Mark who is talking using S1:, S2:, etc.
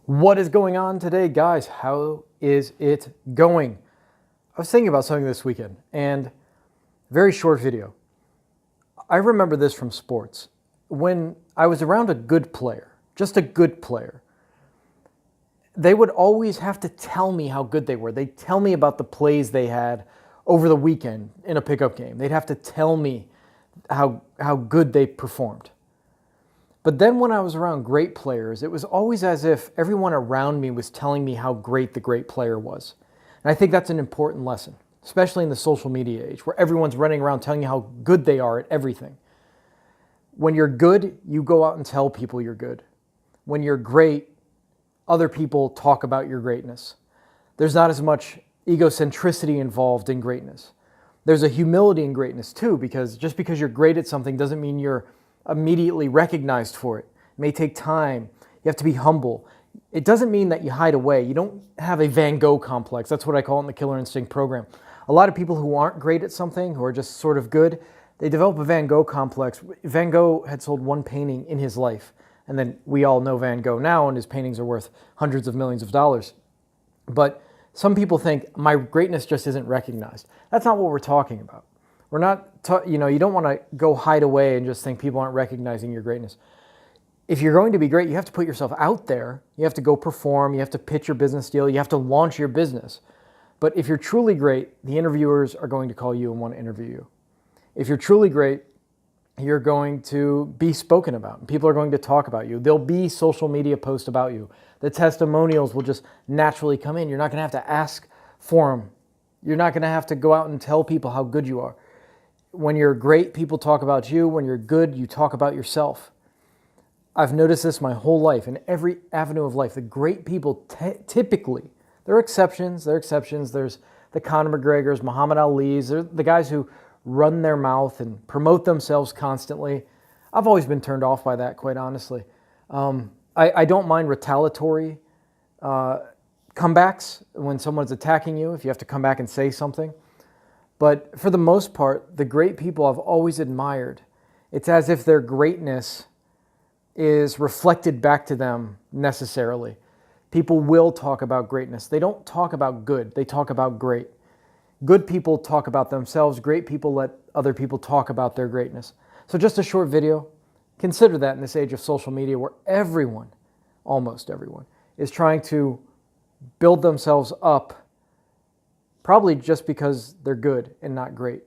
S1: What is going on today, guys? How is it going? I was thinking about something this weekend, and very short video. I remember this from sports. When I was around a good player, just a good player, they would always have to tell me how good they were. They'd tell me about the plays they had over the weekend in a pickup game. They'd have to tell me how good they performed. But then when I was around great players, it was always as if everyone around me was telling me how great the great player was. And I think that's an important lesson, especially in the social media age, where everyone's running around telling you how good they are at everything. When you're good, you go out and tell people you're good. When you're great, other people talk about your greatness. There's not as much egocentricity involved in greatness. There's a humility in greatness too, because just because you're great at something doesn't mean you're immediately recognized for it. It may take time. You have to be humble. It doesn't mean that you hide away. You don't have a Van Gogh complex. That's what I call it in the Killer Instinct program. A lot of people who aren't great at something, who are just sort of good, they develop a Van Gogh complex. Van Gogh had sold one painting in his life. And then we all know Van Gogh now, and his paintings are worth hundreds of millions of dollars. But some people think my greatness just isn't recognized. That's not what we're talking about. We're not, you don't want to go hide away and just think people aren't recognizing your greatness. If you're going to be great, you have to put yourself out there. You have to go perform. You have to pitch your business deal. You have to launch your business. But if you're truly great, the interviewers are going to call you and want to interview you. If you're truly great, you're going to be spoken about. People are going to talk about you. There'll be social media posts about you. The testimonials will just naturally come in. You're not going to have to ask for them. You're not going to have to go out and tell people how good you are. When you're great, people talk about you. When you're good, you talk about yourself. I've noticed this my whole life, in every avenue of life. The great people typically, there are exceptions. There's the Conor McGregors, Muhammad Ali's. They're the guys who run their mouth and promote themselves constantly. I've always been turned off by that, quite honestly. I don't mind retaliatory comebacks when someone's attacking you, if you have to come back and say something. But for the most part, the great people I've always admired, it's as if their greatness is reflected back to them necessarily. People will talk about greatness. They don't talk about good. They talk about great. Good people talk about themselves. Great people let other people talk about their greatness. So just a short video. Consider that in this age of social media where everyone, almost everyone, is trying to build themselves up, probably just because they're good and not great.